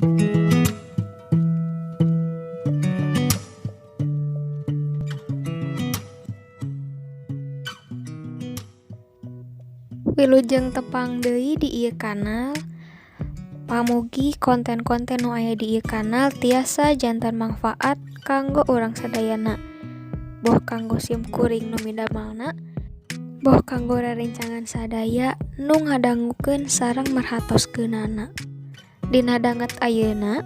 Wilujeng tepang deui di ieu kanal. Pamugi konten-konten nu aya di ieu kanal tiasa janten manfaat kanggo urang sadayana. Boh kanggo simkuring nu midamelna, boh kanggo rerencangan sadaya nu ngadangukeun sareng marhatoskeunana. Dina danget ayeuna,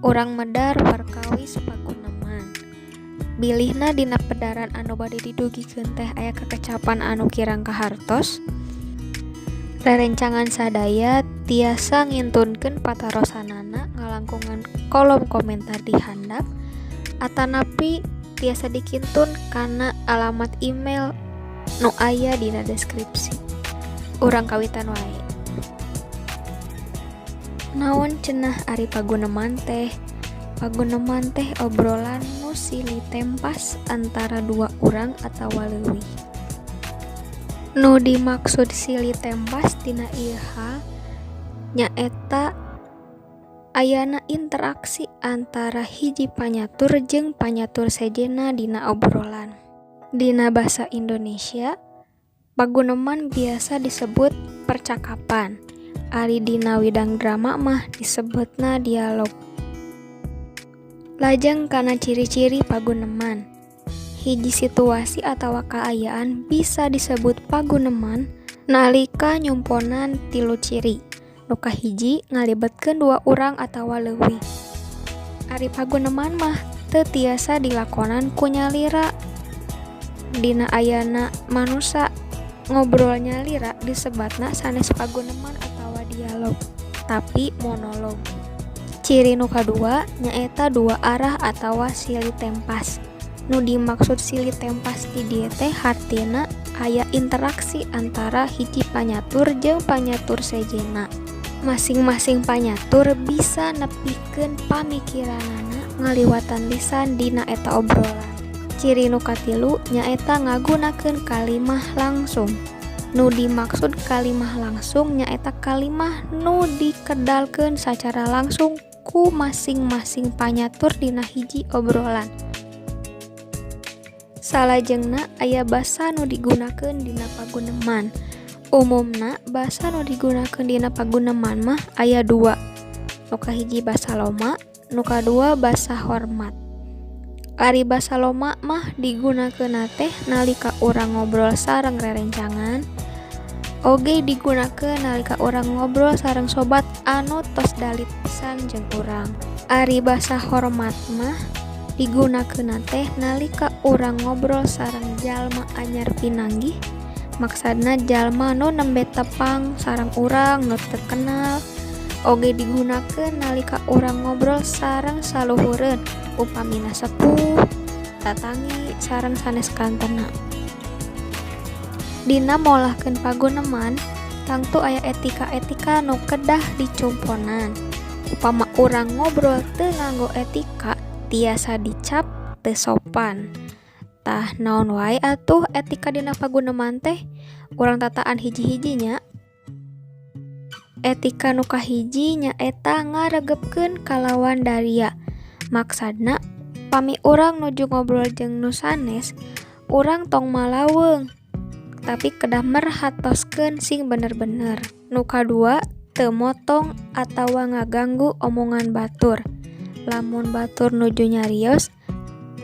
urang medar perkawis paguneman. Bilihna dina pedaran anu bade didugikeun teh aya kakecapan anu kirang kahartos. Rerencangan sadaya tiasa ngintunkeun patarosanana ngalangkungan kolom komentar di handap atanapi tiasa dikintun kana alamat email nu aya dina deskripsi. Urang kawitan wae. Naon cenah ari paguneman teh? Paguneman teh obrolan nu silih tempas antara dua urang atawa leuwih. Nu dimaksud silih tempas tina ieu hal nyaeta ayana interaksi antara hiji panyatur jeung panyatur sejenna dina obrolan. Dina basa Indonesia, paguneman biasa disebut percakapan. Ari dina widang drama mah disebutna dialog. Lajeng kana ciri-ciri paguneman. Hiji situasi atawa kaayaan bisa disebut paguneman nalika nyumponan tilu ciri. Nu kahiji ngalibetkeun dua urang atawa leuwih. Ari paguneman mah teu tiasa dilakonan ku nyalira. Dina ayana manusa ngobrol nyalira disebatna sanes paguneman atawa dialog, tapi monolog. Ciri nu kadua nyaeta dua arah atawa silih tempas. Nu dimaksud silih tempas di dieu teh hartina aya interaksi antara hiji panyatur jeung panyatur sejenna. Masing-masing panyatur bisa nepikeun pamikiranana ngaliwatan lisan dina eta obrolan. Ciri nu katilu nyaeta ngagunakeun kalimah langsung. Nu dimaksud kalimah langsung nyaeta kalimah nu dikedalkeun sacara langsung ku masing-masing panyatur dina hiji obrolan. Salajengna aya basa nu digunakeun dina paguneman. Umumna basa nu digunakeun dina paguneman mah aya dua. Nu kahiji basa loma, nu kadua basa hormat. Ari basa loma mah digunakeunna teh nalika urang ngobrol sareng rerencangan. Oge digunakeun nalika urang ngobrol sareng sobat anu tos dalit pisan jeung urang. Ari basa hormat mah digunakeunna teh nalika urang ngobrol sareng jalma anyar pinanggih. Maksudna jalma nu nembe tepang sareng urang nu teu kenal. Oge digunakeun nalika urang ngobrol sareng saluhureun, upamina sepuh, tatangi, sareng sanes kantena. Dina molahkeun paguneman, tangtu aya etika-etika nu kedah dicumponan. Upama urang ngobrol teu nganggo etika, tiasa dicap teu sopan. Tah naon wae atuh etika dina paguneman teh? Urang tataan hiji-hijinya. Etika nu kahiji nyaeta ngaregepkeun kalawan daria. Maksudna pami urang nuju ngobrol jeung nu sanes, urang tong malaweung, tapi kedah merhatoskeun sing bener-bener. Nu kadua teu motong atawa ngaganggu omongan batur. Lamun batur nuju nyarios,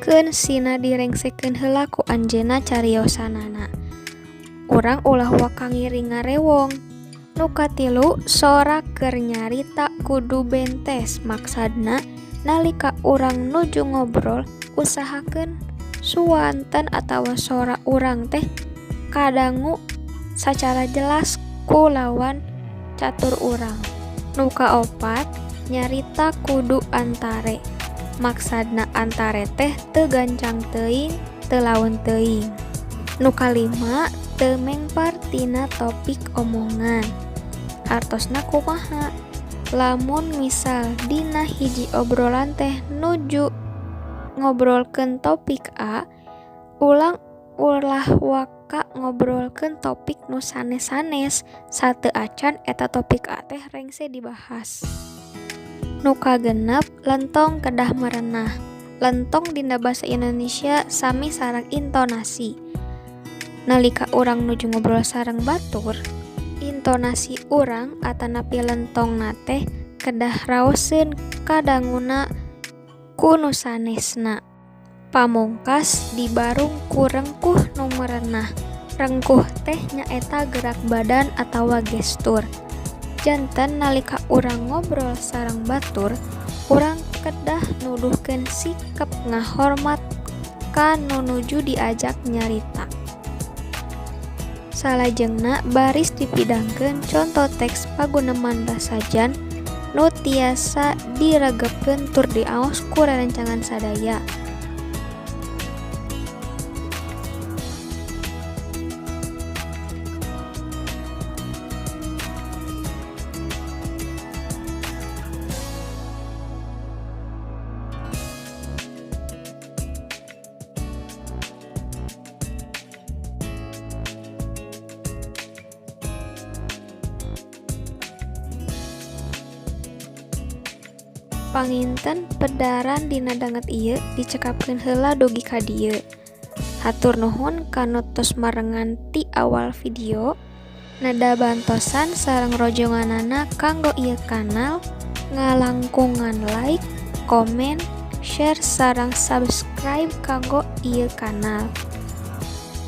keun sina direngsekeun heula ku anjeunna cariosanana. Urang ulah wakangiring ngarewong. Nu katilu sora keur nyarita kudu bentes. Maksudna nalika urang nuju ngobrol usahakeun suanten atawa sora urang teh kadangu sacara jelas ku lawan catur urang. Nu kaopat nyarita kudu antare. Maksudna antare teh teu gancang teuing, teu laun teuing. Nu kalima teu mengpar tina topik omongan. Hartosna kumaha? Lamun misal dina hiji obrolan teh nuju ngobrolkeun topik A, ulang ulah waka ngobrolkeun topik nu sanes-sanes sateu acan eta topik A teh rengse dibahas. Nu kagenep lentong kedah merenah. Lentong dina basa Indonesia sami sareng intonasi. Nalika urang nuju ngobrol sareng batur, intonasi urang atanapi lentong nate kedah raoseun kadanguna ku nu sanesna. Pamungkas dibarung ku rengkuh nu merenah. Rengkuh teh nyaeta gerak badan atawa gestur. Janten nalika urang ngobrol sareng batur, urang kedah nuduhkeun sikap ngahormat ka nu nuju diajak nyarita. Salajengna baris dipidangkeun conto teks paguneman dasajan nu tiasa diregepkeun tur diaos ku rerencangan sadaya. Panginten pedaran dina danget ieu dicekapkeun heula dugi ka dieu. Hatur nuhun kanu tos marengan ti awal video. Nada bantosan sareng rojonganana kanggo ieu kanal, ngalangkungan like, komen, share sareng subscribe kanggo ieu kanal.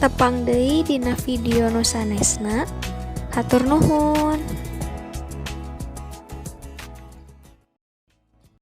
Tepang deui dina video nu sanesna. Hatur nuhun.